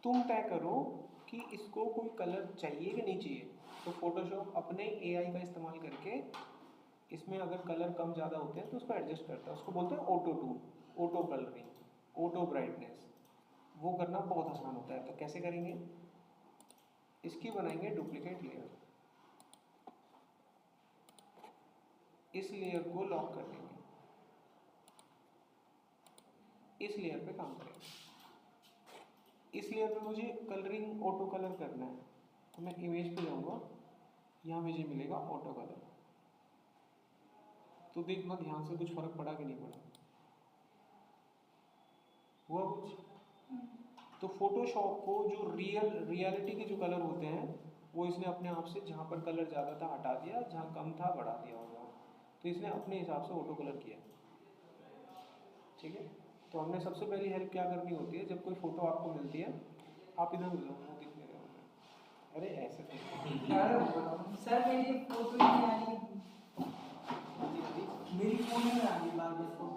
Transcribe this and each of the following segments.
तुम तय करो कि इसको कोई कलर चाहिए कि नहीं चाहिए। तो फोटोशॉप अपने एआई का इस्तेमाल करके इसमें अगर कलर कम ज़्यादा होते हैं तो उसको एडजस्ट करता है। उसको बोलते हैं auto tone, auto colouring, auto brightness. वो करना बहुत आसान होता है। तो कैसे करेंगे, इसकी बनाएंगे डुप्लीकेट लेयर, इस लेयर को लॉक कर देंगे, इस लेयर पे काम करेंगे। इस लेयर पे मुझे कलरिंग ऑटो कलर करना है, तो मैं इमेज पे जाऊंगा, यहाँ मुझे मिलेगा ऑटो कलर। तो देखना ध्यान से, कुछ फर्क पड़ा कि नहीं पड़ा, हुआ कुछ? तो फोटोशॉप को जो रियलिटी के जो कलर होते हैं वो इसने अपने आप से, जहाँ पर कलर ज़्यादा था हटा दिया, जहाँ कम था बढ़ा दिया होगा। तो इसने अपने हिसाब से ऑटो कलर किया, ठीक है। तो हमने सबसे पहली हेल्प क्या करनी होती है, जब कोई फ़ोटो आपको मिलती है, आप इधर मिलो, वो दिख नहीं रहे, अरे ऐसे सर मेरी फोटो नहीं आ रही, मेरी फोन में आ रही बार बार फोटो।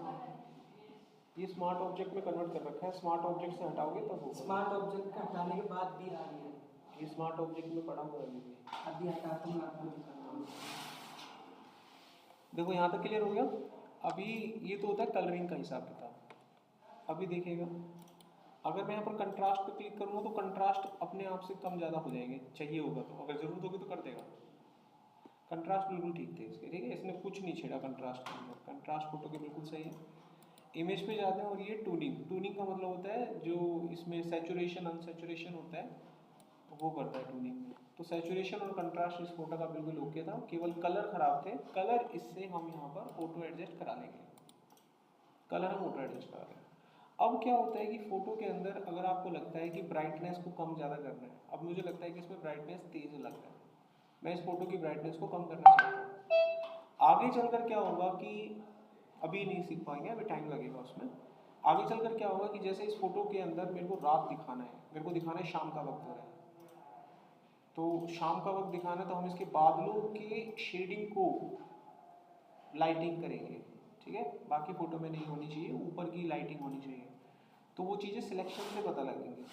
ये स्मार्ट ऑब्जेक्ट में कन्वर्ट कर रखा है, स्मार्ट ऑब्जेक्ट से हटाओगे तब होगा। स्मार्ट ऑब्जेक्ट का हटाने के बाद भी आ रही है, ये स्मार्ट ऑब्जेक्ट में पड़ा हुआ है। अभी हटाता हूँ, आपको दिखाता हूँ। देखो यहाँ तक क्लियर हो गया। अभी ये तो होता है कलरिंग का हिसाब किताब। अभी देखिएगा, अगर मैं यहाँ पर कंट्रास्ट पे क्लिक करूँगा तो कंट्रास्ट अपने आप से कम ज़्यादा हो जाएंगे, चाहिए होगा तो, अगर ज़रूरत होगी तो कर देगा। कंट्रास्ट बिल्कुल ठीक थे इसके, ठीक है, इसने कुछ नहीं छेड़ा कंट्रास्ट के अंदर, कंट्रास्ट फोटो के बिल्कुल सही है। इमेज पे जाते हैं और ये टूनिंग, टूनिंग का मतलब होता है जो इसमें सैचुरेशन अनसैचुरेशन होता है वो करता है टूनिंग। तो सैचुरेशन और कंट्रास्ट इस फोटो का बिल्कुल ओके था, केवल कलर खराब थे। कलर इससे हम यहाँ पर ऑटो एडजस्ट करा लेंगे, कलर हम ऑटो एडजस्ट करा लेंगे। अब क्या होता है कि फ़ोटो के अंदर अगर आपको लगता है कि ब्राइटनेस को कम ज़्यादा करना है, अब मुझे लगता है कि इसमें ब्राइटनेस तेज़ लग रहा है, मैं इस फोटो की ब्राइटनेस को कम करना चाहता हूँ। आगे चलकर क्या होगा कि अभी नहीं सीख पाएंगे, अभी टाइम लगेगा उसमें। आगे चलकर क्या होगा कि जैसे इस फोटो के अंदर मेरे को रात दिखाना है, मेरे को दिखाना है शाम का वक्त हो रहा है, तो शाम का वक्त दिखाना है, तो हम इसके बादलों के शेडिंग को लाइटिंग करेंगे, ठीक है। बाकी फोटो में नहीं होनी चाहिए, ऊपर की लाइटिंग होनी चाहिए। तो वो चीज़ें सिलेक्शन से पता लगेंगी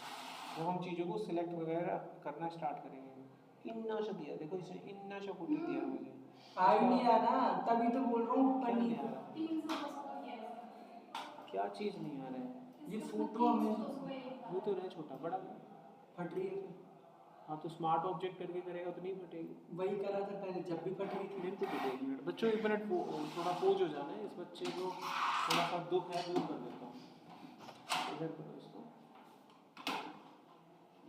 जब हम चीज़ों को सिलेक्ट वगैरह करना स्टार्ट करेंगे। इन्ना सा दिया, देखो इसने इन्ना सा फोटो दिया मुझे, आ ही नहीं रहा ना, तभी तो बोल रहा हूँ। क्या नहीं आ रहा, क्या चीज़ नहीं आ रहा है? ये फोटो में वो तो रहे छोटा, बड़ा फट रही है। हाँ, तो स्मार्ट ऑब्जेक्ट करके करेगा तो नहीं फटेगी। वही करा था पहले, जब भी फट रही थी। मेरे को तो 1 मिनट बच्चों, 1 मिनट थोड़ा पोज हो जाना है, इस बच्चे को थोड़ा सा दुख है, दूर कर देता हूँ। इधर करो इसको,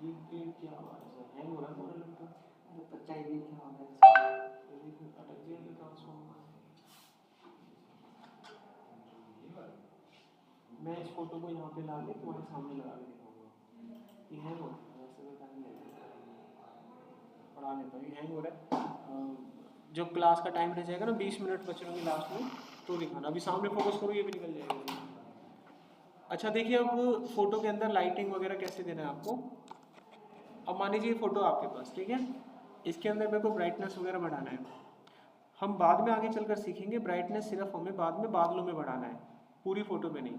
ये क्या आवाज़ है, हैंग हो रहा है पूरा लैपटॉप। अरे बच्चा ये क्या हो रहा है, अटक गया ट्रांसफॉर्मर। मैं इस फोटो को यहाँ पे ला के तुम्हारे सामने लगा के दिखाऊंगा। ये हैंग हो रहा है, वैसे मैं टाइम लगेगा, पढ़ा लेता हूँ। ये हैंग हो रहा है, जब क्लास का टाइम रह जाएगा ना, 20 मिनट बच रहे लास्ट में, तो दिखाना। अभी सामने फोकस करो, ये भी निकल जाएगा। अच्छा देखिए, अब फोटो के अंदर लाइटिंग वगैरह कैसे देना है आपको। अब मान लीजिए फोटो आपके पास, ठीक है, इसके अंदर मेरे को ब्राइटनेस वगैरह बढ़ाना है। हम बाद में आगे चलकर सीखेंगे, ब्राइटनेस सिर्फ हमें बाद में बादलों में बढ़ाना है, पूरी फोटो में नहीं।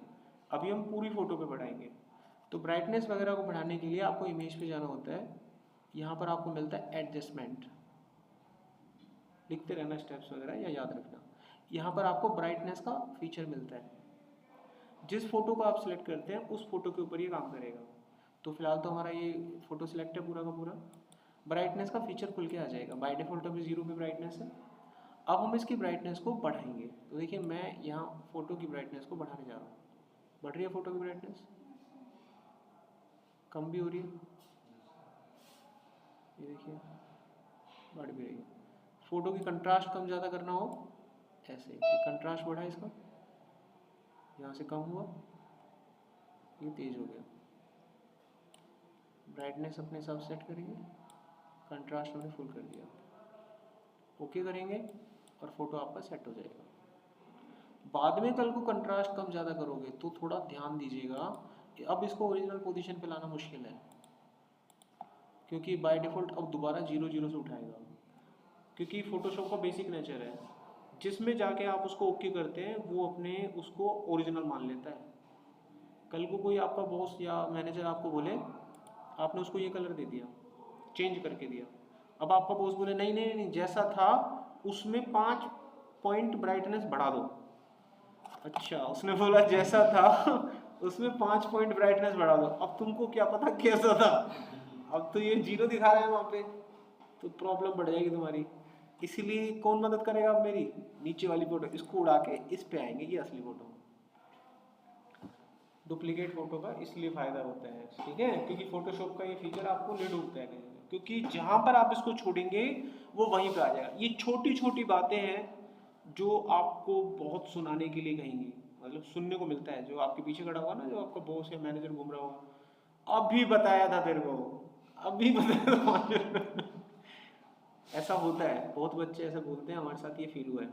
अभी हम पूरी फोटो पे बढ़ाएंगे। तो ब्राइटनेस वगैरह को बढ़ाने के लिए आपको इमेज पे जाना होता है, यहाँ पर आपको मिलता है एडजस्टमेंट, लिखते रहना स्टेप्स वगैरह या याद रखना। यहाँ पर आपको ब्राइटनेस का फीचर मिलता है, जिस फोटो को आप सिलेक्ट करते हैं उस फोटो के ऊपर ये काम करेगा। तो फिलहाल तो हमारा ये फोटो सिलेक्ट है पूरा का पूरा, ब्राइटनेस का फीचर खुल के आ जाएगा। बाय डिफॉल्ट अभी 0 पे ब्राइटनेस है। अब हम इसकी ब्राइटनेस को बढ़ाएंगे। तो देखिए, मैं यहाँ फोटो की ब्राइटनेस को बढ़ाने जा रहा हूँ। बढ़ रही है फोटो की ब्राइटनेस, कम भी हो रही है, ये देखिए बढ़ भी रही है। फोटो की कंट्रास्ट कम ज़्यादा करना हो ऐसे, कंट्रास्ट बढ़ा इसका, यहाँ से कम हुआ, ये तेज हो गया। ब्राइटनेस अपने हिसाब से सेट करेंगे, कंट्रास्ट हमने फुल कर दिया, ओके करेंगे और फोटो आपका सेट हो जाएगा। बाद में कल को कंट्रास्ट कम ज़्यादा करोगे तो थोड़ा ध्यान दीजिएगा, अब इसको ओरिजिनल पोजीशन पे लाना मुश्किल है, क्योंकि बाय डिफ़ॉल्ट अब दोबारा 0 0 से उठाएगा। क्योंकि फोटोशॉप का बेसिक नेचर है, जिसमें जाके आप उसको ओके करते हैं वो अपने उसको ओरिजिनल मान लेता है। कल को कोई आपका बॉस या मैनेजर आपको बोले आपने उसको ये कलर दे दिया, चेंज करके दिया। अब आपका बॉस बोले नहीं नहीं नहीं, जैसा था उसमें 5 पॉइंट ब्राइटनेस बढ़ा दो। अच्छा, उसने बोला जैसा था उसमें 5 पॉइंट ब्राइटनेस बढ़ा दो। अब तुमको क्या पता कैसा था, अब तो ये 0 दिखा रहा है वहां पे, तो प्रॉब्लम बढ़ जाएगी तुम्हारी। इसीलिए कौन मदद करेगा अब मेरी, नीचे वाली फोटो, इसको उड़ा के इस पे आएंगे, ये असली फोटो। डुप्लीकेट फोटो का इसलिए फायदा होता है, ठीक है, क्योंकि फोटोशॉप का ये फीचर आपको नहीं डूबता है कहीं, क्योंकि जहां पर आप इसको छोड़ेंगे वो वहीं पे आ जाएगा। ये छोटी छोटी बातें हैं जो आपको बहुत सुनाने के लिए कहेंगी, मतलब सुनने को मिलता है। जो आपके पीछे खड़ा हुआ ना, जो आपका बॉस या मैनेजर घूम रहा होगा, अभी बताया था तेरे को, अभी बताया था ऐसा होता है, बहुत बच्चे ऐसा बोलते हैं, हमारे साथ ये फील हुआ है।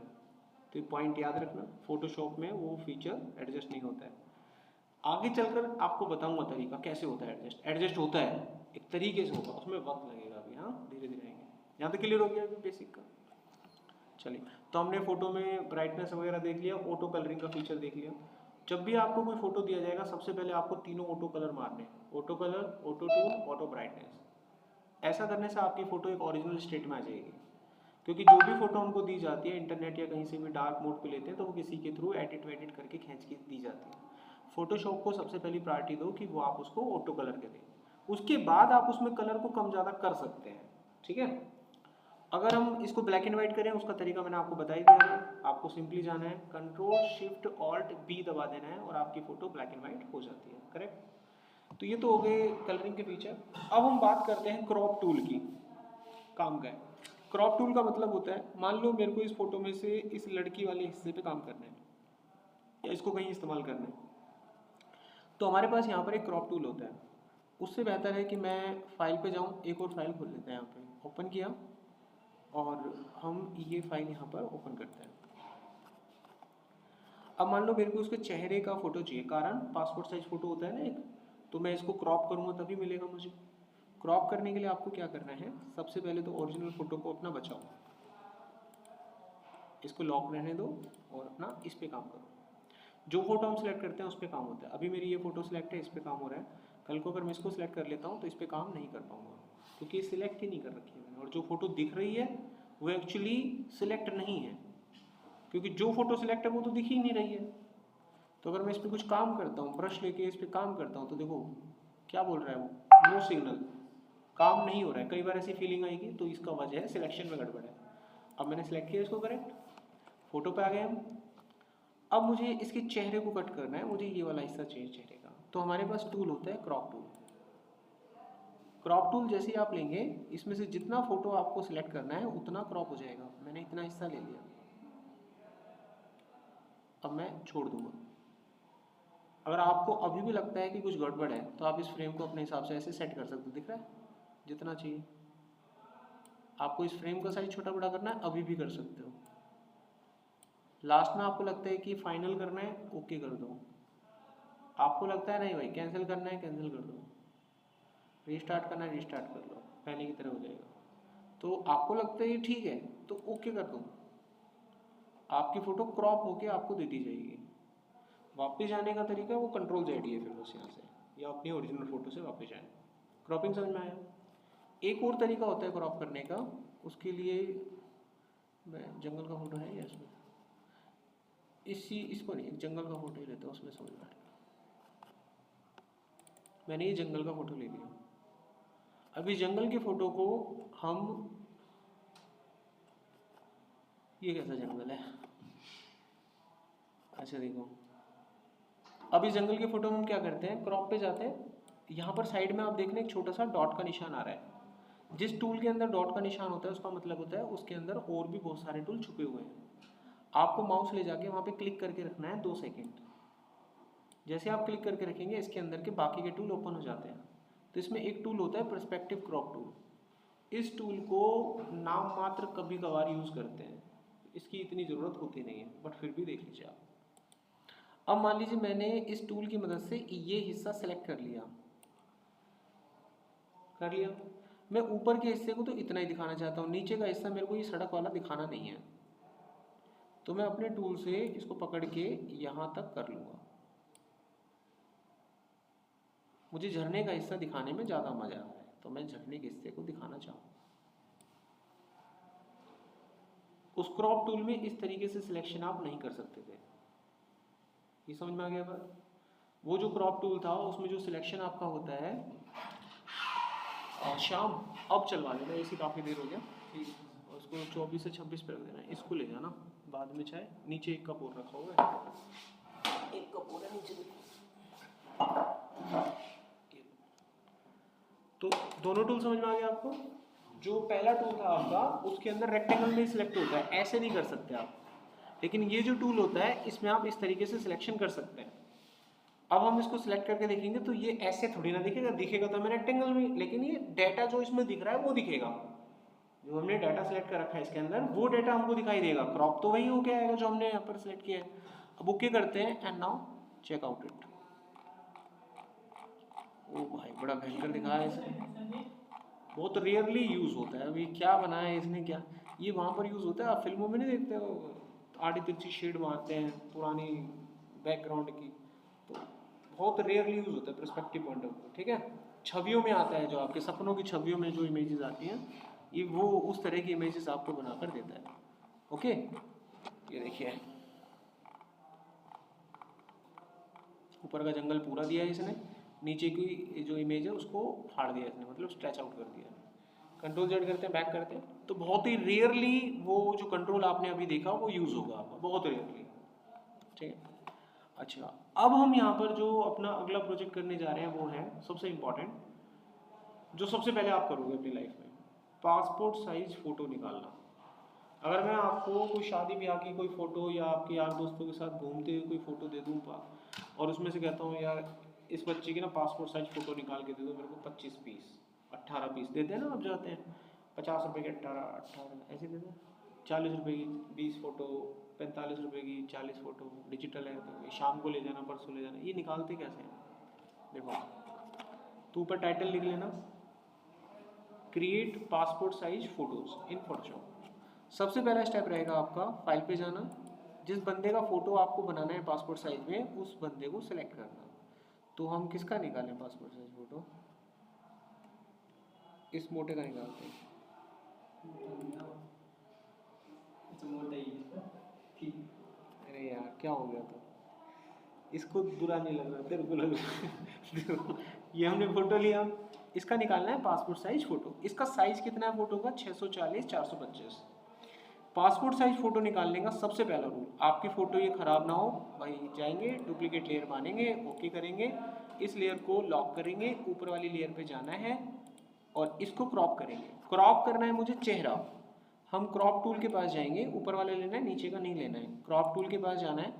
तो ये पॉइंट याद रखना, फोटोशॉप में वो फीचर एडजस्ट नहीं होता है। आगे चलकर आपको बताऊंगा तरीका कैसे होता है एडजस्ट। एडजस्ट होता है, एक तरीके से होगा, उसमें वक्त लगेगा अभी, हाँ धीरे धीरे आएंगे। यहाँ तक क्लियर हो गया अभी बेसिक का। चलिए, तो हमने फोटो में ब्राइटनेस वगैरह देख लिया, ऑटो कलरिंग का फीचर देख लिया। जब भी आपको कोई फोटो दिया जाएगा, सबसे पहले आपको तीनों ऑटो कलर मारने, auto colour, auto tool, auto brightness. ऐसा करने से आपकी फोटो एक ओरिजिनल स्टेट में आ जाएगी। क्योंकि जो भी फोटो हमको दी जाती है इंटरनेट या कहीं से भी डार्क मोड पे लेते हैं, तो वो किसी के थ्रू एडिट वेडिट करके खींच के दी जाती है। फोटोशॉप को सबसे पहली प्रायोरिटी दो कि वो आप उसको ऑटो कलर के दें, उसके बाद आप उसमें कलर को कम ज़्यादा कर सकते हैं, ठीक है। अगर हम इसको ब्लैक एंड व्हाइट करें, उसका तरीका मैंने आपको बता ही दिया है। आपको सिंपली जाना है, कंट्रोल शिफ्ट ऑल्ट बी दबा देना है और आपकी फोटो ब्लैक एंड व्हाइट हो जाती है, करेक्ट। तो ये तो हो गए कलरिंग के फीचर। अब हम बात करते हैं क्रॉप टूल की, काम का है। क्रॉप टूल का मतलब होता है, मान लो मेरे को इस फोटो में से इस लड़की वाले हिस्से पे काम करना है या इसको कहीं इस्तेमाल करना है, तो हमारे पास यहाँ पर एक क्रॉप टूल होता है। उससे बेहतर है कि मैं फाइल पे जाऊँ, एक और फाइल खोल लेते हैं, यहाँ पे ओपन किया और हम ये फाइल यहाँ पर ओपन करते हैं। अब मान लो मेरे को उसके चेहरे का फोटो चाहिए, कारण पासपोर्ट साइज फोटो होता है ना एक, तो मैं इसको क्रॉप करूँगा तभी मिलेगा मुझे। क्रॉप करने के लिए आपको क्या करना है, सबसे पहले तो ओरिजिनल फोटो को अपना बचाओ, इसको लॉक रहने दो और अपना इस पे काम करो। जो फोटो हम सिलेक्ट करते हैं उस पर काम होता है। अभी मेरी ये फोटो सिलेक्ट है, इस पर काम हो रहा है। कल को अगर मैं इसको सिलेक्ट कर लेता हूँ तो इस पर काम नहीं कर पाऊंगा, क्योंकि सिलेक्ट ही नहीं कर रखी है मैंने। और जो फोटो दिख रही है वो एक्चुअली सिलेक्ट नहीं है, क्योंकि जो फोटो सिलेक्ट है वो तो दिख ही नहीं रही है। तो अगर मैं इस पर कुछ काम करता हूँ, ब्रश लेके इस पर काम करता हूँ, तो देखो क्या बोल रहा है वो, नो सिग्नल, काम नहीं हो रहा है। कई बार ऐसी फीलिंग आएगी, तो इसका वजह है सिलेक्शन में गड़बड़ है। अब मैंने सिलेक्ट किया इसको, करेक्ट, फोटो पे आ गए हम। अब मुझे इसके चेहरे को कट करना है, मुझे ये वाला हिस्सा चाहिए चेहरे का। तो हमारे पास टूल होता है क्रॉप टूल। क्रॉप टूल जैसे ही आप लेंगे, इसमें से जितना फोटो आपको सिलेक्ट करना है उतना क्रॉप हो जाएगा। मैंने इतना हिस्सा ले लिया, अब मैं छोड़ दूंगा। अगर आपको अभी भी लगता है कि कुछ गड़बड़ है, तो आप इस फ्रेम को अपने हिसाब से ऐसे सेट कर सकते हो, दिख रहा है, जितना चाहिए। आपको इस फ्रेम का साइज छोटा बड़ा करना है, अभी भी कर सकते हो। लास्ट में आपको लगता है कि फाइनल करना है, ओके कर दो। आपको लगता है नहीं भाई कैंसिल करना है, कैंसिल कर दो। रीस्टार्ट करना है, रीस्टार्ट कर लो, पहले की तरह हो जाएगा। तो आपको लगता है ये ठीक है तो ओके कर दो, आपकी फ़ोटो क्रॉप होके आपको दे दी जाएगी। वापस जाने का तरीका वो कंट्रोल जेड है, फिर बस यहाँ से या अपनी ओरिजिनल फ़ोटो से वापस जाए। क्रॉपिंग समझ में आया। एक और तरीका होता है क्रॉप करने का, उसके लिए मैं जंगल का फ़ोटो है या इसमें इसको नहीं, एक जंगल का फ़ोटो ही लेता हूँ, उसमें समझ में आएगा। मैंने ये जंगल का फ़ोटो ले लिया। अभी जंगल के फ़ोटो को हम, ये कैसा जंगल है, अच्छा देखो, अभी जंगल के फ़ोटो में हम क्या करते हैं, क्रॉप पे जाते हैं। यहाँ पर साइड में आप देख रहे हैं एक छोटा सा डॉट का निशान आ रहा है। जिस टूल के अंदर डॉट का निशान होता है उसका मतलब होता है उसके अंदर और भी बहुत सारे टूल छुपे हुए हैं। आपको माउस ले जाके वहाँ पे क्लिक करके रखना है 2 सेकेंड। जैसे आप क्लिक करके रखेंगे, इसके अंदर के बाकी के टूल ओपन हो जाते हैं। तो इसमें एक टूल होता है पर्सपेक्टिव क्रॉप टूल। इस टूल को नाम मात्र कभी कभार यूज़ करते हैं, इसकी इतनी ज़रूरत होती नहीं है, बट फिर भी देख लीजिए आप। अब मान लीजिए मैंने इस टूल की मदद से ये हिस्सा सेलेक्ट कर लिया, मैं ऊपर के हिस्से को तो इतना ही दिखाना चाहता हूँ, नीचे का हिस्सा मेरे को ये सड़क वाला दिखाना नहीं है। तो मैं अपने टूल से इसको पकड़ के यहाँ तक कर लूँगा। मुझे झरने का हिस्सा दिखाने में ज़्यादा मज़ा आता है, तो मैं झरने के हिस्से को दिखाना चाहूँ। उस क्रॉप टूल में इस तरीके से सिलेक्शन आप नहीं कर सकते थे, ये समझ में आ गया बात। वो जो क्रॉप टूल था उसमें जो सिलेक्शन आपका होता है, शाम अब चलवा लेना, ऐसी काफ़ी देर हो गया, और उसको 24 से 26 पे रख देना। इसको ले जाना बाद में, चाहे नीचे एक कप और रखा हुआ है, एक कप और है नीचे। तो दोनों टूल समझ में आ गया आपको। जो पहला टूल था आपका उसके अंदर रेक्टेंगल में सिलेक्ट होता है, ऐसे नहीं कर सकते आप, लेकिन ये जो टूल होता है इसमें आप इस तरीके से सिलेक्शन कर सकते हैं। अब हम इसको सिलेक्ट करके देखेंगे तो ये ऐसे थोड़ी ना दिखेगा, दिखेगा तो हमें रेक्टेंगल में, लेकिन ये डाटा जो इसमें दिख रहा है वो दिखेगा। जो हमने डाटा सेलेक्ट कर रखा है इसके अंदर वो डाटा हमको दिखाई देगा। क्रॉप तो वही हो गया आएगा जो हमने यहाँ पर सिलेक्ट किया है। अब ओके करते हैं and now check out it. ओ भाई बड़ा भयंकर दिखा है इसने, बहुत रेयरली यूज़ होता है। अभी क्या बनाया है इसने, क्या ये वहाँ पर यूज़ होता है, आप फिल्मों में नहीं देखते हो आड़ी तिरछी शेड मारते हैं पुरानी बैकग्राउंड की, तो बहुत रेयरली यूज़ होता है पर्सपेक्टिव पॉइंट ऑफ व्यू। ठीक है, छवियों में आता है, जो आपके सपनों की छवियों में जो इमेजेस आती हैं ये वो उस तरह की इमेजेस आपको बनाकर देता है। ओके, ये देखिए ऊपर का जंगल पूरा दिया है इसने, नीचे की जो इमेज है उसको फाड़ दिया इसने, मतलब स्ट्रेच आउट कर दिया। कंट्रोल जेड करते हैं, बैक करते हैं, तो बहुत ही रेयरली वो जो कंट्रोल आपने अभी देखा वो यूज़ होगा आपका, बहुत रेयरली। ठीक है, अच्छा अब हम यहाँ पर जो अपना अगला प्रोजेक्ट करने जा रहे हैं वो है सबसे इम्पॉर्टेंट, जो सबसे पहले आप करोगे अपनी लाइफ में, पासपोर्ट साइज फ़ोटो निकालना। अगर मैं आपको कोई शादी ब्याह की कोई फ़ोटो या आपके यार दोस्तों के साथ घूमते हुए कोई फ़ोटो दे दूँ और उसमें से कहता हूँ यार इस बच्चे की ना पासपोर्ट साइज फ़ोटो निकाल के दे दो मेरे को 25 पीस, 18 पीस देते हैं ना, आप जाते हैं 50 रुपये के 18 ऐसे देते हैं, 40 रुपये की 20 फ़ोटो, 45 रुपये की 40 फ़ोटो, डिजिटल है तो शाम को ले जाना परसों ले जाना। ये निकालते कैसे हैं देखो, तो ऊपर टाइटल लिख लेना क्रिएट पासपोर्ट साइज फ़ोटोज़ इन फोटोशॉप। सबसे पहला स्टेप रहेगा आपका फाइल पे जाना, जिस बंदे का फ़ोटो आपको बनाना है पासपोर्ट साइज में उस बंदे को सिलेक्ट करना। तो हम किसका निकालें पासपोर्ट साइज फ़ोटो, इस मोटे का निकालते हैं। अरे यार क्या हो गया था, इसको बुरा नहीं लग रहा, तेरे को लग रहा ये हमने फ़ोटो लिया, इसका निकालना है पासपोर्ट साइज फ़ोटो। इसका साइज़ कितना है फ़ोटो का, 640 425। पासपोर्ट साइज फ़ोटो निकालने का सबसे पहला रूल, आपकी फ़ोटो ये ख़राब ना हो भाई, जाएंगे डुप्लीकेट लेयर मानेंगे, ओके करेंगे, इस लेयर को लॉक करेंगे, ऊपर वाली लेयर पे जाना है और इसको क्रॉप करेंगे। क्रॉप करना है मुझे चेहरा, हम क्रॉप टूल के पास जाएंगे, ऊपर वाले लेना है नीचे का नहीं लेना है, क्रॉप टूल के पास जाना है।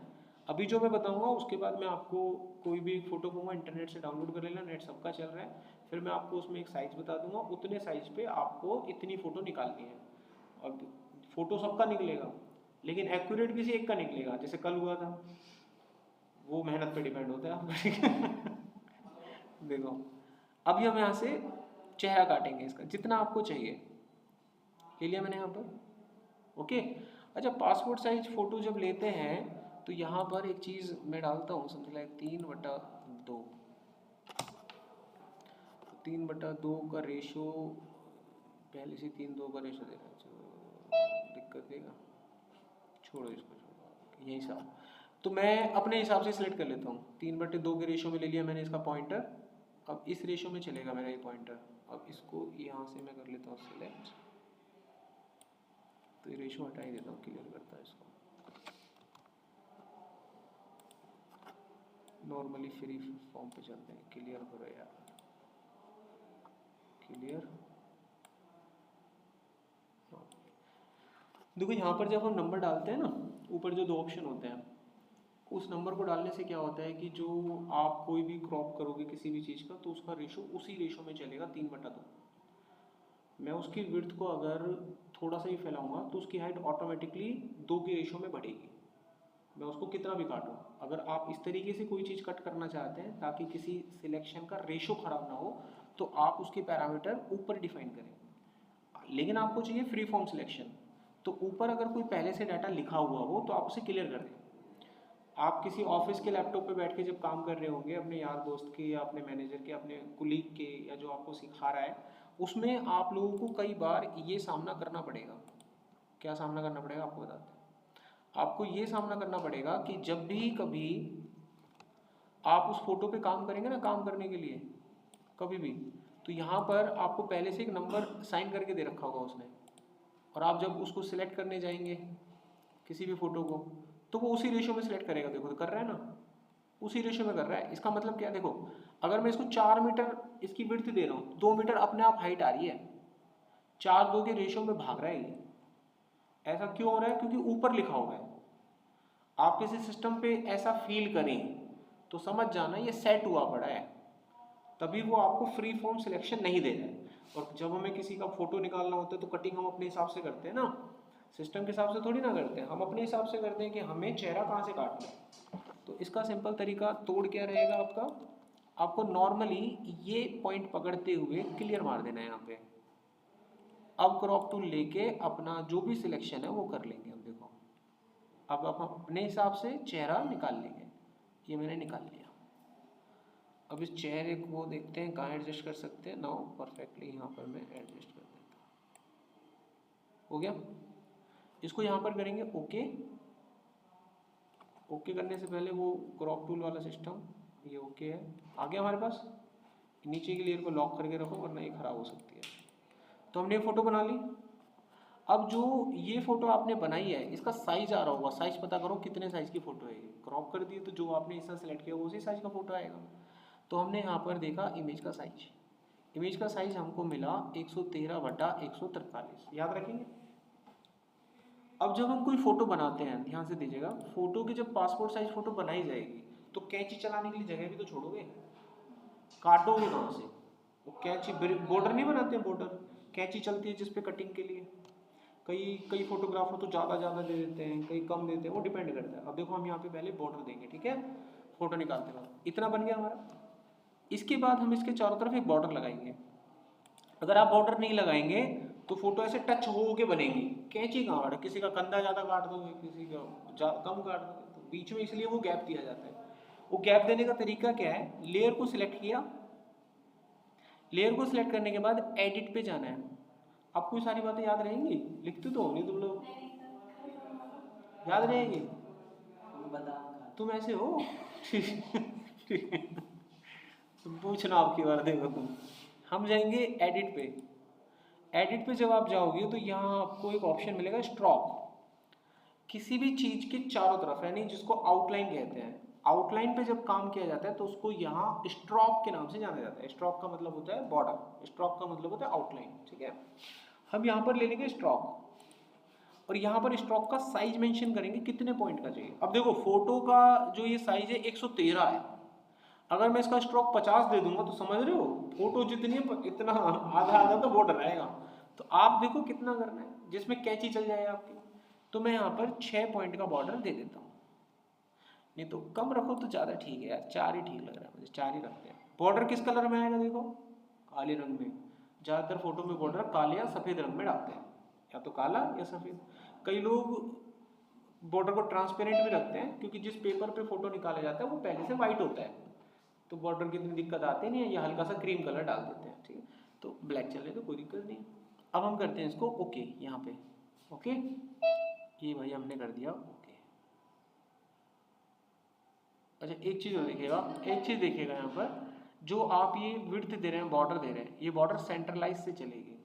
अभी जो मैं बताऊंगा उसके बाद मैं आपको कोई भी फ़ोटो कहूँगा इंटरनेट से डाउनलोड कर लेना, नेट सबका चल रहा है, फिर मैं आपको उसमें एक साइज़ बता दूंगा, उतने साइज़ पे आपको इतनी फ़ोटो निकालनी है। और फ़ोटो सबका निकलेगा लेकिन एक्यूरेट किसी एक का निकलेगा, जैसे कल हुआ था, वो मेहनत पे डिपेंड होता है आपका। देखो अभी हम यहाँ से चेहरा काटेंगे, इसका जितना आपको चाहिए ले लिया मैंने यहाँ पर। ओके, अच्छा पासपोर्ट साइज फ़ोटो जब लेते हैं तो यहाँ पर एक चीज़ मैं डालता हूँ, समझ लाइक 3/2, 3/2 का रेशो, पहले से 3:2 का रेशो दे रहा है, दिक्कत देगा, छोड़ो इसको, छोड़ो यही साफ। तो मैं अपने हिसाब से सिलेक्ट कर लेता हूँ, 3/2 के रेशो में ले लिया मैंने इसका पॉइंटर। अब इस रेशो में चलेगा मेरा ये पॉइंटर, अब इसको यहाँ से मैं कर लेता हूँ सिलेक्ट, तो ये रेशो हटा ही देता हूँ, क्लियर करता है इसको। नॉर्मली फ्री फॉर्म पे चलते हैं, क्लियर करो यार, क्लियर। देखो यहाँ पर जब हम नंबर डालते हैं ना, ऊपर जो 2 ऑप्शन होते हैं, उस नंबर को डालने से क्या होता है कि जो आप कोई भी क्रॉप करोगे किसी भी चीज़ का तो उसका रेशो उसी रेशो में चलेगा 3/2। मैं उसकी विड्थ को अगर थोड़ा सा ही फैलाऊंगा तो उसकी हाइट ऑटोमेटिकली 2 के रेशो में बढ़ेगी, मैं उसको कितना भी काटूँ। अगर आप इस तरीके से कोई चीज़ कट करना चाहते हैं ताकि किसी सिलेक्शन का रेशो ख़राब ना हो तो आप उसके पैरामीटर ऊपर डिफाइन करें। लेकिन आपको चाहिए फ्री फॉर्म सिलेक्शन, तो ऊपर अगर कोई पहले से डाटा लिखा हुआ हो तो आप उसे क्लियर कर दें। आप किसी ऑफिस के लैपटॉप पे बैठ के जब काम कर रहे होंगे अपने यार दोस्त के या अपने मैनेजर के, अपने कुलीग के, या जो आपको सिखा रहा है, उसमें आप लोगों को कई बार ये सामना करना पड़ेगा। क्या सामना करना पड़ेगा आपको बताते हैं। आपको ये सामना करना पड़ेगा कि जब भी कभी आप उस फोटो पे काम करेंगे ना, काम करने के लिए कभी भी, तो यहाँ पर आपको पहले से एक नंबर साइन करके दे रखा होगा उसने, और आप जब उसको सिलेक्ट करने जाएंगे किसी भी फोटो को, तो वो उसी रेशो में सिलेक्ट करेगा। देखो तो कर रहा है ना, उसी रेशो में कर रहा है। इसका मतलब क्या है, देखो अगर मैं इसको 4 मीटर इसकी विड्थ दे रहा हूँ, 2 मीटर अपने आप हाइट आ रही है, 4:2 के रेशो में भाग रहा है ये। ऐसा क्यों हो रहा है? क्योंकि ऊपर लिखा हुआ है। आप किसी सिस्टम पे ऐसा फील करें तो समझ जाना ये सेट हुआ पड़ा है, तभी वो आपको फ्री फॉर्म सिलेक्शन नहीं दे रहा है। और जब हमें किसी का फोटो निकालना होता है तो कटिंग हम अपने हिसाब से करते हैं ना, सिस्टम के हिसाब से थोड़ी ना करते हैं, हम अपने हिसाब से करते हैं कि हमें चेहरा कहाँ से काटना है। तो इसका सिंपल तरीका तोड़ क्या रहेगा आपका, आपको नॉर्मली ये पॉइंट पकड़ते हुए क्लियर मार देना है यहाँ पे। अब क्रॉप टूल लेके अपना जो भी सिलेक्शन है वो कर लेंगे हम। देखो अब आप अपने हिसाब से चेहरा निकाल लेंगे, ये मैंने निकाल लिया। अब इस चेहरे को देखते हैं कहाँ एडजस्ट कर सकते हैं। नाउ परफेक्टली यहाँ पर मैं एडजस्ट कर देता हूँ। हो गया। इसको यहाँ पर करेंगे ओके। ओके करने से पहले वो क्रॉप टूल वाला सिस्टम, ये ओके है, आ गया हमारे पास। नीचे की लेयर को लॉक करके रखो वरना ये खराब हो सकती है। तो हमने फोटो बना ली। अब जो ये फोटो आपने बनाई है इसका साइज आ रहा होगा, साइज पता करो कितने साइज की फोटो है ये। क्रॉप कर दी तो जो आपने इसका सिलेक्ट किया वो उसी साइज का फोटो आएगा। तो हमने यहाँ पर देखा इमेज का साइज, इमेज का साइज हमको मिला 113/143, याद रखेंगे। अब जब हम कोई फोटो बनाते हैं, ध्यान से दीजिएगा, फोटो की जब पासपोर्ट साइज फोटो बनाई जाएगी तो कैंची चलाने के लिए जगह भी तो छोड़ोगे, काटोगे कहाँ से? वो कैंची, बॉर्डर नहीं बनाते हैं, बॉर्डर कैंची चलती है जिसपे कटिंग के लिए। कई फोटोग्राफर तो ज़्यादा दे देते हैं, कई कम देते हैं, वो डिपेंड करता है। अब देखो हम यहाँ पे पहले बॉर्डर देंगे, ठीक है, फोटो निकालते वक्त इतना बन गया हमारा। इसके बाद हम इसके चारों तरफ एक बॉर्डर लगाएंगे। अगर आप बॉर्डर नहीं लगाएंगे तो फोटो ऐसे टच हो के बनेगी, कैंची कहाँ काटे, किसी का कंधा ज़्यादा काट दोगे, किसी का कम काट दोगे, तो बीच में इसलिए वो गैप दिया जाता है। वो गैप देने का तरीका क्या है, लेयर को सिलेक्ट किया, लेयर को सिलेक्ट करने के बाद एडिट पे जाना है। आपको ये सारी बातें याद रहेंगी, लिखते तो हो नहीं तुम लोग, याद रहेगी? तुम ऐसे हो तुम पूछना आपकी बार, देखो तुम। हम जाएंगे एडिट पे। एडिट पे जब आप जाओगे तो यहाँ आपको एक ऑप्शन मिलेगा स्ट्रोक। किसी भी चीज के चारों तरफ, यानी जिसको आउटलाइन कहते हैं, आउटलाइन पे जब काम किया जाता है तो उसको यहाँ स्ट्रोक के नाम से जाना जाता है। स्ट्रोक का मतलब होता है बॉर्डर, स्ट्रोक का मतलब होता है आउटलाइन, ठीक है। हम यहाँ पर ले लेंगे स्ट्रोक, और यहाँ पर स्ट्रोक का साइज मेंशन करेंगे कितने पॉइंट का चाहिए। अब देखो फोटो का जो ये साइज है 113 है, अगर मैं इसका स्ट्रोक 50 दे दूंगा तो समझ रहे हो फोटो जितनी इतना आधा तो बॉर्डर आएगा। तो आप देखो कितना करना है जिसमें कैंची चल जाए आपकी। तो मैं यहाँ पर 6 पॉइंट का बॉर्डर दे देता हूँ, नहीं तो कम रखो तो ज़्यादा ठीक है यार, 4 ही ठीक लग रहा है मुझे, 4 ही रखते हैं। बॉर्डर किस कलर में आएगा, देखो काले रंग में। ज़्यादातर फोटो में बॉर्डर काले या सफ़ेद रंग में डालते हैं, या तो काला या सफ़ेद। कई लोग बॉर्डर को ट्रांसपेरेंट भी रखते हैं, क्योंकि जिस पेपर पे फोटो निकाला जाता है वो पहले से वाइट होता है, तो बॉर्डर की इतनी दिक्कत आती नहीं है, या हल्का सा क्रीम कलर डाल देते हैं, ठीक है। तो ब्लैक चले तो कोई दिक्कत नहीं। अब हम करते हैं इसको ओके, यहाँ पे ओके, ये भाई हमने कर दिया ओके। अच्छा एक चीज़ और देखिएगा, एक चीज़ देखिएगा यहाँ पर, जो आप ये विड्थ दे रहे हैं, बॉर्डर दे रहे हैं, ये बॉर्डर सेंट्रलाइज से चलेगी,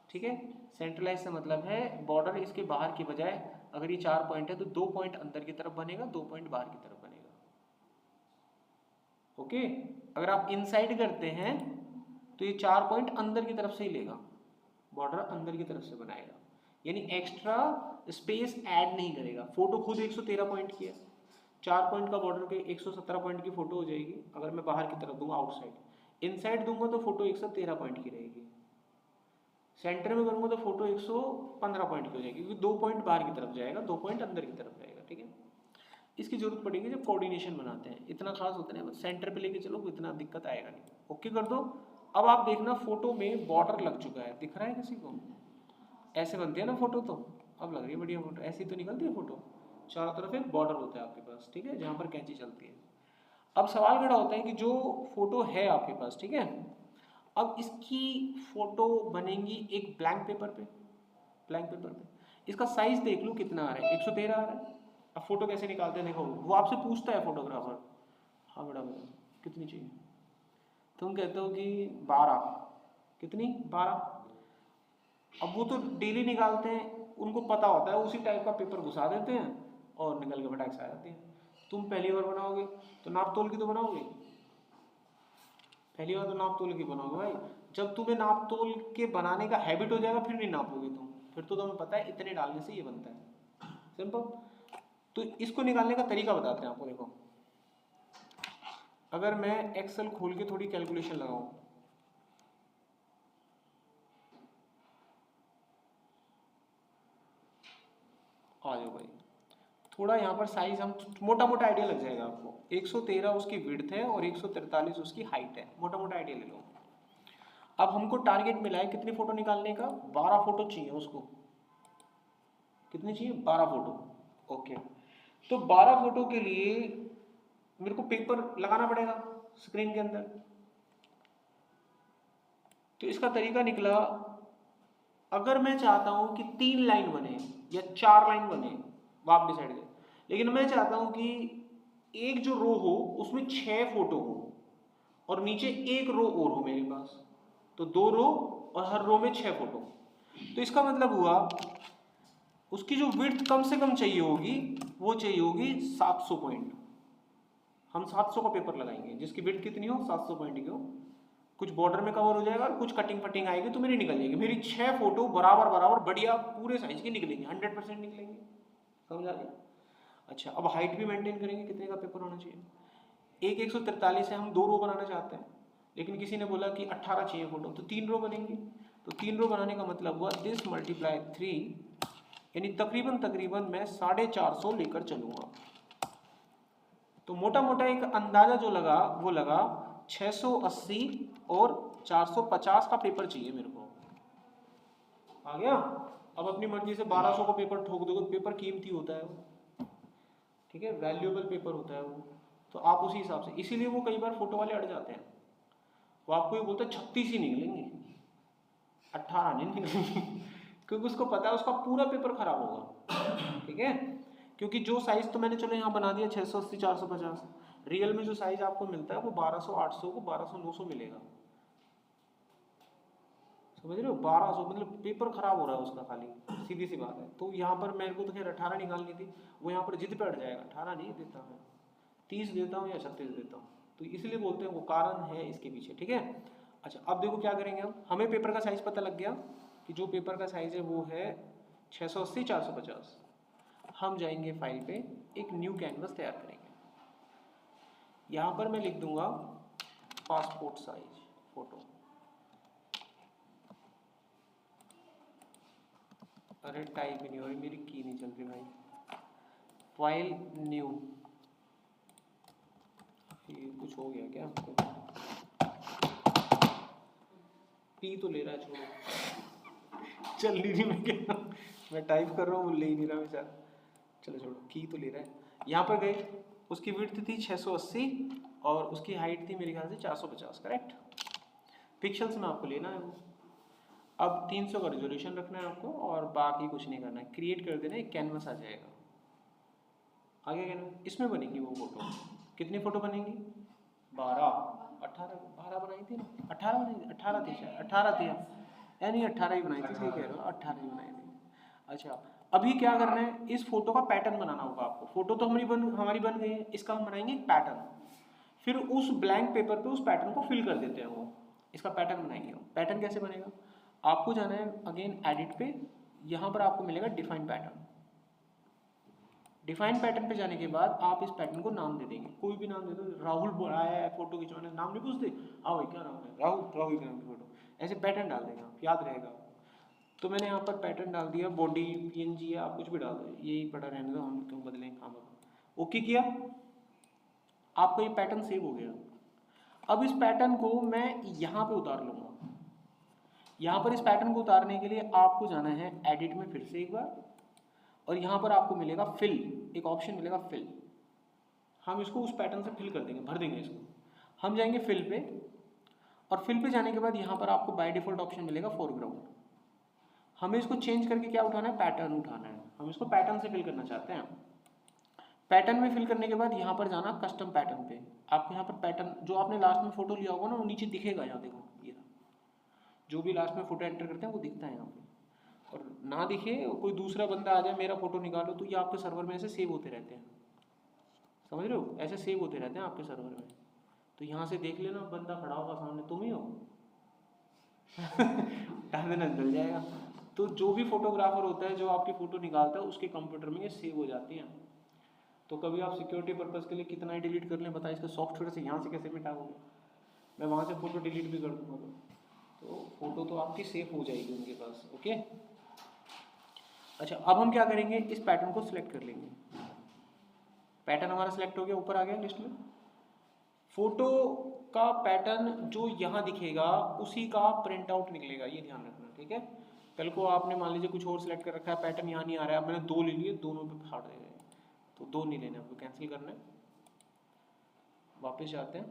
ठीक है। सेंट्रलाइज से मतलब है बॉर्डर इसके बाहर की बजाय, अगर ये 4 पॉइंट है तो 2 पॉइंट अंदर की तरफ बनेगा, 2 पॉइंट बाहर की तरफ बनेगा, ओके। अगर आप इनसाइड करते हैं तो ये 4 पॉइंट अंदर की तरफ से ही लेगा, बॉर्डर अंदर की तरफ से बनाएगा, यानी एक्स्ट्रा स्पेस ऐड नहीं करेगा। फोटो खुद 113 पॉइंट की है, 4 पॉइंट का बॉर्डर के 117 पॉइंट की फोटो हो जाएगी। अगर मैं बाहर की तरफ दूंगा आउटसाइड, इनसाइड दूंगा तो फोटो 113 पॉइंट की रहेगी, सेंटर में करूंगा तो फोटो 115 पॉइंट की हो जाएगी, क्योंकि 2 पॉइंट बाहर की तरफ जाएगा, 2 पॉइंट अंदर की तरफ जाएगा, ठीक है। इसकी जरूरत पड़ेगी जब कोऑर्डिनेशन बनाते हैं, इतना खास होता है, सेंटर पे लेके चलो इतना दिक्कत आएगा नहीं। ओके कर दो। अब आप देखना फोटो में बॉर्डर लग चुका है, दिख रहा है किसी को? ऐसे बनती है ना फोटो, तो अब लग रही है बढ़िया फोटो, ऐसी तो निकलती है फोटो, चारों तरफ एक बॉर्डर होता है आपके पास, ठीक है, जहाँ पर कैंची चलती है। अब सवाल खड़ा होता है कि जो फोटो है आपके पास, ठीक है, अब इसकी फोटो बनेगी एक ब्लैंक पेपर पे, ब्लैंक पेपर पे इसका साइज देख लो कितना आ रहा है, 113 आ रहा है। अब फोटो कैसे निकालते हैं देखो, वो आपसे पूछता है फोटोग्राफर, हाँ बेटा कितनी चाहिए, तुम कहते हो कि 12, कितनी 12। अब वो तो डेली निकालते हैं, उनको पता होता है, उसी टाइप का पेपर घुसा देते हैं और निकल के फटाक से आ जाती है। तुम पहली बार बनाओगे तो नाप तोल की तो बनाओगे, पहली बार तो नाप तोल की बनाओगे भाई। जब तुम्हें नाप तोल के बनाने का हैबिट हो जाएगा फिर नहीं नापोगे तुम, फिर तो तुम्हें पता है इतने डालने से ये बनता है, सिंपल। तो इसको निकालने का तरीका बताते हैं आपको। देखो अगर मैं एक्सेल खोल के थोड़ी कैलकुलेशन लगाऊं, आ जाओ भाई, थोड़ा यहाँ पर साइज हम मोटा मोटा आइडिया लग जाएगा आपको। 113 उसकी विड्थ है और 143 उसकी हाइट है, मोटा मोटा आइडिया ले लो। अब हमको टारगेट मिला है कितनी फोटो निकालने का, 12 फोटो चाहिए उसको। कितनी चाहिए, 12 फोटो। ओके, तो 12 फोटो के लिए मेरे को पेपर लगाना पड़ेगा स्क्रीन के अंदर। तो इसका तरीका निकला, अगर मैं चाहता हूं कि 3 लाइन बने या 4 लाइन बने, वो आप डिसाइड करें, लेकिन मैं चाहता हूं कि एक जो रो हो उसमें 6 फोटो हो और नीचे एक रो और हो मेरे पास, तो 2 रो और हर रो में 6 फोटो। तो इसका मतलब हुआ उसकी जो विड्थ कम से कम चाहिए होगी वो चाहिए होगी 700 पॉइंट। हम 700 का पेपर लगाएंगे जिसकी विड्थ कितनी हो, 700 पॉइंट की हो, कुछ बॉर्डर में कवर हो जाएगा और कुछ कटिंग फटिंग आएगी तो मेरी निकल जाएगी। मेरी 6 फोटो बराबर बराबर बढ़िया पूरे साइज की निकलेंगी, 100% निकलेंगे, समझ आ गया। अच्छा, अब हाइट भी मेंटेन करेंगे, कितने का पेपर होना चाहिए। एक 143 है, हम 2 रो बनाना चाहते हैं, लेकिन किसी ने बोला कि 18 चाहिए फोटो, तो 3 रो बनेंगी। तो 3 रो बनाने का मतलब हुआ दिस मल्टीप्लाई 3, यानी तकरीबन तकरीबन मैं 450 लेकर चलूंगा। तो मोटा मोटा एक अंदाजा जो लगा वो लगा 680 और 450 का पेपर चाहिए मेरे को, आ गया। अब अपनी मर्जी से 1200 का पेपर ठोक दोगे, पेपर कीमती होता है वो, ठीक है, वैल्यूएबल पेपर होता है वो, तो आप उसी हिसाब से, इसीलिए वो कई बार फोटो वाले अड़ जाते हैं। वो आपको ये बोलते हैं 36 ही निकलेंगे, 18 नहीं निकलेंगे क्योंकि उसको पता है उसका पूरा पेपर खराब होगा, ठीक है। क्योंकि जो साइज तो मैंने चलो यहाँ बना दिया 680 450, रियल में जो साइज आपको मिलता है वो 1200 800 को 1200 900 मिलेगा, समझ रहे हो। 1200 मतलब पेपर खराब हो रहा है उसका खाली, सीधी सी बात है। तो यहाँ पर मेरे को तो खैर 18 निकालनी थी, वो यहाँ पर जिद पे अड़ जाएगा, 18 नहीं देता मैं, 30 देता हूँ या 36 देता हूँ। तो इसलिए बोलते हैं वो कारण है इसके पीछे, ठीक है। अच्छा, अब देखो क्या करेंगे हम, हमें पेपर का साइज पता लग गया कि जो पेपर का साइज है वो है 680 450। हम जाएंगे फाइल पे, एक न्यू कैनवस तैयार करेंगे। यहाँ पर मैं लिख दूंगा पासपोर्ट साइज फोटो। अरे टाइप ही नहीं हो रही, मेरी की नहीं चल रही भाई। फाइल न्यू, ये कुछ हो गया क्या आपको, पी तो ले रहा है, छोड़ो, चल नहीं रही, मैं क्या मैं टाइप कर रहा हूँ वो ले ही नहीं रहा बेचारा, चलो छोड़ो, की तो ले रहा है। यहाँ पर गए, उसकी विड्थ थी 680 और उसकी हाइट थी मेरे ख्याल से 450, करेक्ट। पिक्सल्स में आपको लेना है वो। अब 300 का रेजोल्यूशन रखना है आपको और बाकी कुछ नहीं करना है, क्रिएट कर देना, एक कैनवस आ जाएगा। आ गया कैनवस, इसमें बनेगी वो फोटो। कितनी फोटो बनेगी, 12 12 बनाई थी ना, 18 बनाई थी, 18 थी शायद, 18 थी यानी 18 ही बनाई थी, सही कह रहे हो, 18 ही बनाई थी। अच्छा, अभी क्या करना है, इस फोटो का पैटर्न बनाना होगा आपको। फोटो तो हमारी बन गई है, इसका हम बनाएंगे एक पैटर्न। फिर उस ब्लैंक पेपर पे उस पैटर्न को फिल कर देते हैं वो, इसका पैटर्न बनाएंगे हम। पैटर्न कैसे बनेगा, आपको जाना है अगेन एडिट पे, यहाँ पर आपको मिलेगा डिफाइन पैटर्न। डिफाइन पैटर्न पे जाने के बाद आप इस पैटर्न को नाम दे देंगे, कोई भी नाम दे दो। राहुल आया है फोटो खिंचवाने, नाम नहीं पूछते, हाँ भाई क्या नाम है, राहुल के नाम की फोटो, ऐसे पैटर्न डाल देंगे आप, याद रहेगा। तो मैंने यहाँ पर पैटर्न डाल दिया, बॉडी पीएनजी है, आप कुछ भी डाल दो, यही पड़ा रहने दो, हम क्यों बदलेंगे काम। ओके किया, आपका ये पैटर्न सेव हो गया। अब इस पैटर्न को मैं यहाँ पे उतार लूँगा। यहाँ पर इस पैटर्न को उतारने के लिए आपको जाना है एडिट में फिर से एक बार, और यहाँ पर आपको मिलेगा फिल, एक ऑप्शन मिलेगा फिल। हम इसको उस पैटर्न से फिल कर देंगे, भर देंगे इसको। हम जाएंगे फिल पे, और फिल पे जाने के बाद यहाँ पर आपको बाय डिफॉल्ट ऑप्शन मिलेगा फोरग्राउंड। हमें इसको चेंज करके क्या उठाना है, पैटर्न उठाना है। हम इसको पैटर्न से फिल करना चाहते हैं। पैटर्न में फिल करने के बाद यहाँ पर जाना कस्टम पैटर्न पे। आपको यहाँ पर पैटर्न जो आपने लास्ट में फोटो लिया होगा ना, वो नीचे दिखेगा। यहाँ देखो, ये जो भी लास्ट में फोटो एंटर करते हैं वो दिखता है यहाँ पे। और ना दिखे, कोई दूसरा बंदा आ जाए मेरा फोटो निकालो, तो ये आपके सर्वर में ऐसे सेव होते रहते हैं। समझ रहे हो, ऐसे सेव होते रहते हैं आपके सर्वर में। तो यहाँ से देख लेना, बंदा खड़ा होगा सामने, तुम ही हो टाइम देना चल जाएगा। तो जो भी फोटोग्राफर होता है जो आपकी फोटो निकालता है, उसके कंप्यूटर में ये सेव हो जाती है। तो कभी आप सिक्योरिटी पर्पज़ के लिए कितना ही डिलीट कर लें, बताइए इसके सॉफ्टवेयर से यहाँ से कैसे मिटाओगे। मैं वहाँ से फ़ोटो डिलीट भी कर दूँगा तो फ़ोटो तो आपकी सेफ हो जाएगी उनके पास। ओके, अच्छा अब हम क्या करेंगे, इस पैटर्न को सिलेक्ट कर लेंगे। पैटर्न हमारा सिलेक्ट हो गया, ऊपर आ गया लिस्ट में। फोटो का पैटर्न जो यहाँ दिखेगा उसी का प्रिंट आउट निकलेगा, ये ध्यान रखना, ठीक है। कल को आपने मान लीजिए कुछ और सिलेक्ट कर रखा है, पैटर्न यहाँ नहीं आ रहा है, मैंने 2 ले लिए, दोनों पे फाड़ दे रहे हैं, तो 2 नहीं लेने, आपको कैंसिल करना है। वापस जाते हैं,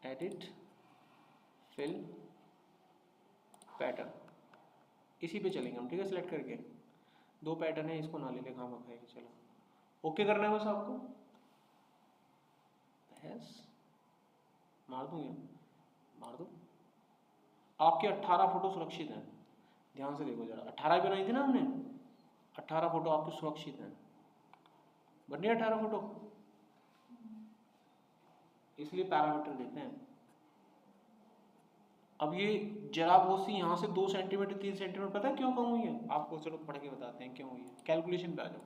एडिट, फिल, पैटर्न, इसी पे चलेंगे हम, ठीक है। सिलेक्ट करके 2 पैटर्न है, इसको ना ले ले, काम रखेगा। चलो ओके करना है बस आपको, मार दूंगा, मार दो। आपके 18 फोटो सुरक्षित हैं, ध्यान से देखो जरा। 18 बनाई थी ना हमने, 18 फोटो आपके सुरक्षित हैं। बन रही 18 फोटो, इसलिए पैरामीटर देते हैं। अब ये जरा बहुत सी यहाँ से 2 सेंटीमीटर 3 सेंटीमीटर, पता है क्यों कम हुई है आपको? चलो पढ़ के बताते हैं क्यों हुई है। कैलकुलेशन पे आ जाओ।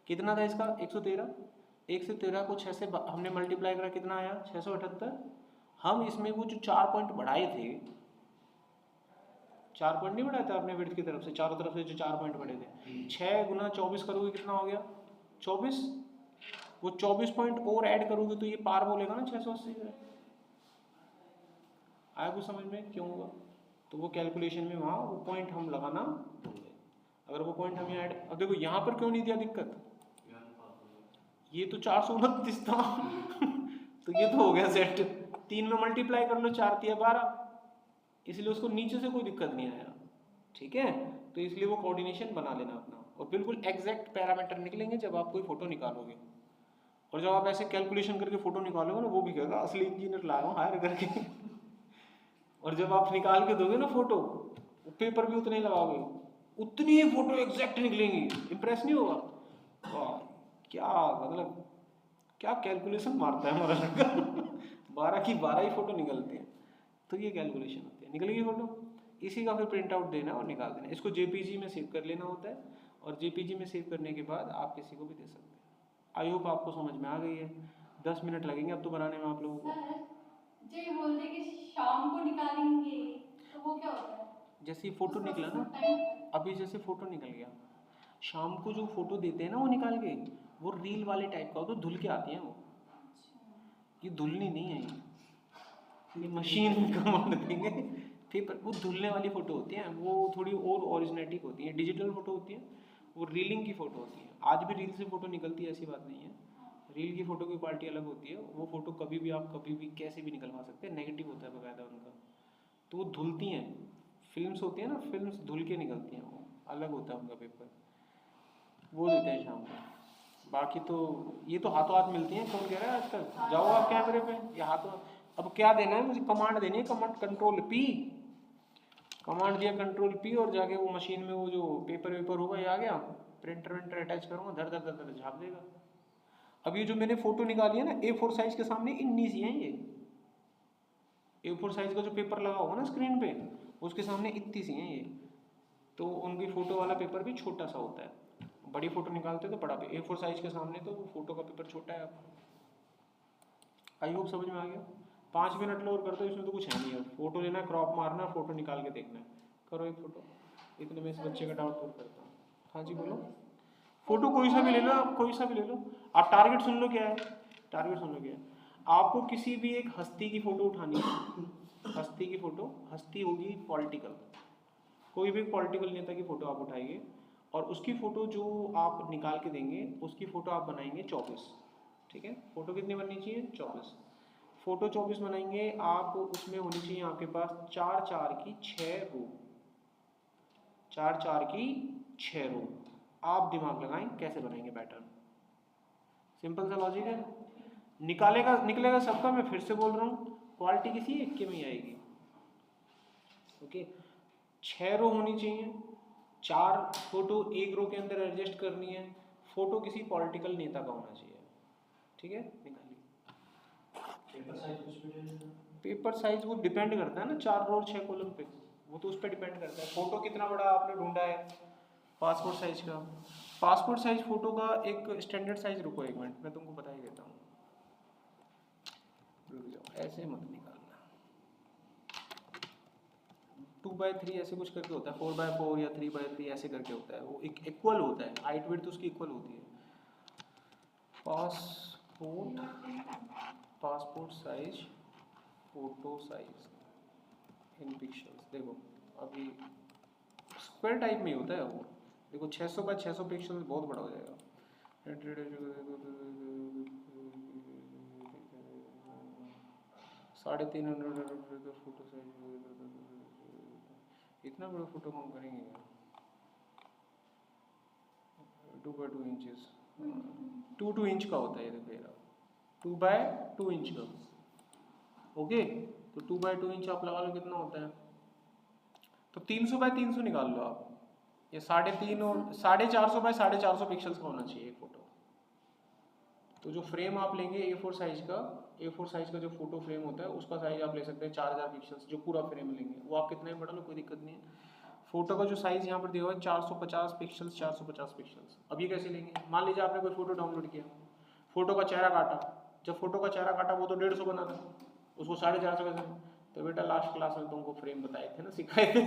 कितना था इसका, 113। 1 से 13 को 6 से हमने मल्टीप्लाई करा, कितना आया, 678। हम इसमें वो जो 4 पॉइंट बढ़ाए थे, 4 पॉइंट नहीं बढ़ाया था आपने विड्थ की तरफ से, चारों तरफ से जो 4 पॉइंट बढ़े थे, 6 गुना 24 करोगे कितना हो गया, 24। वो 24 पॉइंट और ऐड करोगे तो ये पार बोलेगा ना 680 से। आया कुछ समझ में क्यों होगा? तो वो कैलकुलेशन में वहाँ वो पॉइंट हम लगाना भूल गए। अगर वो पॉइंट हम ऐड, अब देखो यहाँ पर क्यों नहीं दिया दिक्कत, ये तो 429 था तो ये तो हो गया सेट। 3 में मल्टीप्लाई कर लो, 4 तिया 12, इसलिए उसको नीचे से कोई दिक्कत नहीं आया, ठीक है। तो इसलिए वो कोऑर्डिनेशन बना लेना अपना, और बिल्कुल एग्जैक्ट पैरामीटर निकलेंगे जब आप कोई फोटो निकालोगे। और जब आप ऐसे कैलकुलेशन करके फोटो निकालोगे ना, वो भी कहेगा असली इंजीनियर ला रहा हूँ हायर करके और जब आप निकाल के दोगे ना फोटो, पेपर भी उतने लगाओगे, उतनी ही फोटो एग्जैक्ट निकलेंगी। इंप्रेस नहीं होगा? क्या मतलब, क्या कैलकुलेशन मारता है हमारा लड़का 12 की 12 ही फोटो निकलती है। तो ये कैलकुलेशन होती है, निकलेगी फोटो, इसी का फिर प्रिंट आउट देना और निकाल देना। इसको जेपीजी में सेव कर लेना होता है, और जेपीजी में सेव करने के बाद आप किसी को भी दे सकते हैं। आई होप आपको समझ में आ गई है। 10 मिनट लगेंगे अब तो बनाने में आप लोगों को। जो ये बोलते कि शाम को निकालेंगे, तो वो क्या होता है? जैसे फोटो निकला ना, अभी जैसे फोटो निकल गया, शाम को जो फोटो देते हैं ना वो निकाल के, वो रील वाले टाइप का होता है, धुल के आती है वो। ये धुलनी नहीं है, ये मशीन कमांड देंगे पेपर, वो धुलने वाली फोटो होती है, वो थोड़ी और ओरिजिनेटिक होती है, डिजिटल फोटो होती है, वो रीलिंग की फोटो होती है। आज भी रील से फोटो निकलती है, ऐसी बात नहीं है। रील की फोटो की क्वालिटी अलग होती है, वो फोटो कभी भी आप कभी भी कैसे भी निकलवा सकते हैं, नेगेटिव होता है बकायदा उनका। तो वो धुलती हैं, फिल्म्स होती है ना, फिल्म्स धुल के निकलती हैं, वो अलग होता है उनका पेपर, वो देते हैं शाम को। बाकी तो ये तो हाथों हाथ मिलती हैं, कौन कह रहा है आजकल जाओ आप कैमरे पे, ये हाथों। अब क्या देना है मुझे, कमांड देनी है, कमांड कंट्रोल पी, कमांड दिया कंट्रोल पी, और जाके वो मशीन में वो जो पेपर वेपर होगा ये आ गया, प्रिंटर विंटर अटैच करूँगा, धर धर धर धर झाप देगा। अब ये जो मैंने फोटो निकाली है ना, A4 साइज के सामने इतनी सी हैं, ये A4 साइज का जो पेपर लगा होगा ना स्क्रीन पे, उसके सामने इतनी सी हैं ये। तो उनकी फोटो वाला पेपर भी छोटा सा होता है, बड़ी फोटो निकालते तो बड़ा पे, A4 साइज के सामने तो वो फोटो का पेपर छोटा है। आपको आई होप समझ में आ गया। 5 मिनट लो और कर दो, इसमें तो कुछ है नहीं है। फोटो लेना, क्रॉप मारना, फोटो निकाल के देखना है, करो एक फोटो। इतने में इस बच्चे का डाउट दूर करता हूँ। हाँ जी बोलो। फोटो कोई सा भी ले लो आप, कोई सा भी ले लो आप। टारगेट सुन लो क्या है, टारगेट सुन लो क्या है। आपको किसी भी एक हस्ती की फोटो उठानी है, हस्ती की फोटो, हस्ती होगी पॉलिटिकल, कोई भी पॉलिटिकल नेता की फोटो आप उठाइए, और उसकी फ़ोटो जो आप निकाल के देंगे उसकी फ़ोटो आप बनाएंगे 24, ठीक है। फ़ोटो कितनी बननी चाहिए? 24। फ़ोटो 24 बनाएंगे आप, उसमें होनी चाहिए आपके पास 4 की 6 रो, 4 की 6 रो। आप दिमाग लगाएं कैसे बनाएंगे पैटर्न, सिंपल सा लॉजिक है। निकलेगा सबका, मैं फिर से बोल रहा हूँ, क्वालिटी किसी एक के में ही आएगी। ओके, 6 रो होनी चाहिए, 4 फोटो एक रो के अंदर एडजस्ट करनी है, फोटो किसी पॉलिटिकल नेता का होना चाहिए, ठीक है। निकालिए। पेपर साइज वो डिपेंड करता है ना, 4 रो और 6 कॉलम पे, वो तो उस पर डिपेंड करता है। फोटो कितना बड़ा आपने ढूंढा है, पासपोर्ट साइज का। पासपोर्ट साइज फोटो का एक स्टैंडर्ड साइज, रुको एक मिनट मैं तुमको बता ही देता हूँ, रुक जाओ, ऐसे मत निकालना। 2x3 ऐसे कुछ करके होता है, 4x4 या 3x3 ऐसे करके होता है, वो एक इक्वल होता है, हाइट वेट तो उसकी इक्वल होती है। Passport size photo size in pixels, देखो अभी स्क्वायर टाइप में ही होता है वो, देखो 600x600 पिक्सल बहुत बड़ा हो जाएगा। 350 फोटो साइज, इतना बड़ा फोटो हम करेंगे क्या? 2x2 इंचेस, 2 इंच का होता है ये, देखो 2x2 इंच का। ओके, तो 2x2 इंच आप लगा लो कितना होता है, तो 300x300 निकाल लो आप, ये 3.5 और 450x450 पिक्सल्स का होना चाहिए एक फोटो। तो जो फ्रेम आप लेंगे A4 साइज का जो फोटो फ्रेम होता है उसका साइज आप ले सकते हैं 4000 पिक्सल्स, जो पूरा फ्रेम लेंगे वो आप कितना ही बड़ा लो कोई दिक्कत नहीं है। फोटो का जो साइज यहाँ पर दिया हुआ है 450 पिक्सल्स, 450 पिक्सल्स। अब ये कैसे लेंगे, मान लीजिए आपने कोई फोटो डाउनलोड किया, फोटो का चेहरा काटा, जब फोटो का चेहरा काटा वो तो 150 बना था, उसको 450 कैसे? तो बेटा लास्ट क्लास में तुमको फ्रेम बताए थे ना, सिखाए थे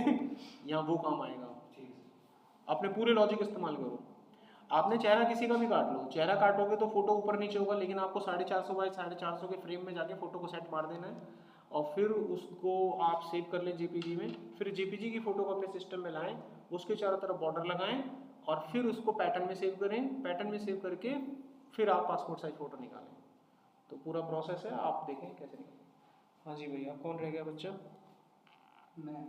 यहाँ वो काम आएगा। अपने पूरे लॉजिक इस्तेमाल करो। आपने चेहरा किसी का भी काट लो, चेहरा काटोगे तो फोटो ऊपर नीचे होगा, लेकिन आपको 450x450 के फ्रेम में जाके फोटो को सेट मार देना है, और फिर उसको आप सेव कर लें जेपीजी में। फिर जेपीजी की फोटो को अपने सिस्टम में लाएं, उसके चारों तरफ बॉर्डर लगाएं, और फिर उसको पैटर्न में सेव करें। पैटर्न में सेव करके फिर आप पासपोर्ट साइज फोटो निकालें। तो पूरा प्रोसेस है, आप देखें कैसे निकालें। हाँ जी भैया, कौन रह गया बच्चा? मैं